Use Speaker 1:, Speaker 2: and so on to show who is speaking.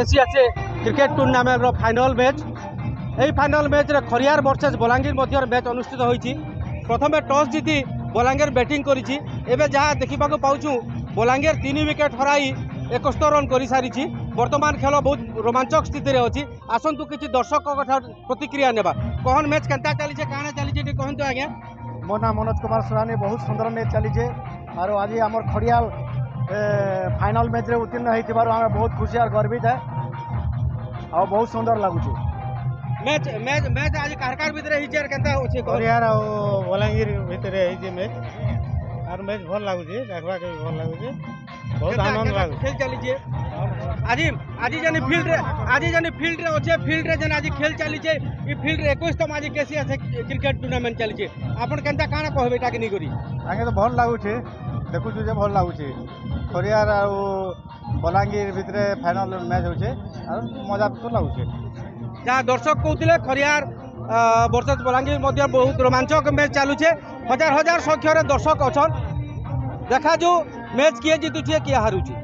Speaker 1: केसी आसे cricket tournament रो final match यही final match रे खरियार वर्सेस बलांगीर मध्य मैच अनुष्ठित होईची। प्रथमे टॉस जीति बलांगीर बैटिंग करिछि। एबे जहाँ देखा पाऊँ बलांगीर 3 विकेट हराई 71 रन कर सारी। वर्तमान खेल बहुत रोमांचक स्थिति रे अछि। आसंतु किछि दर्शक प्रतिक्रिया नेबा कहन मैच केनता चली काना चली कहतु आज्ञा।
Speaker 2: मो नाम मनोज कुमार सुरानी। बहुत सुंदर मैच चली और आज आम खड़ियाल फाइनल मैच रे उत्तीर्ण होइतिबारु आमे बहुत खुशी और गर्वित है और बहुत सुंदर लगुच।
Speaker 1: मैच मैच मैच आज कारकार भितर हिजर केनता होछि
Speaker 3: खड़ियाल और बलांगीर भितर हिजे मैच और मैच भल लगुच देखबा के भल लगुच बहुत आनंद लागु
Speaker 1: खेल चली आज आज जने फील्ड रे अच्छे फील्ड रे जने आज खेल चली ई फील्ड रे 21तम आज केसी আছে क्रिकेट टूर्नामेंट चली आपन केनता काना कहबे एटा के नै करी
Speaker 3: आगे तो भल लगुच देखु जे भल लगुच खड़ियाल और बलांगीर भितर फाइनल मैच होचे और मजा तो लगुच।
Speaker 1: जहाँ दर्शक कहते खरियार वर्सेस बलांगीर मध्य बहुत रोमांचक मैच चलुचे। हजार हजार संख्यार दर्शक अच्छा देखा जो मैच किए जीतुचे किए हारुचे।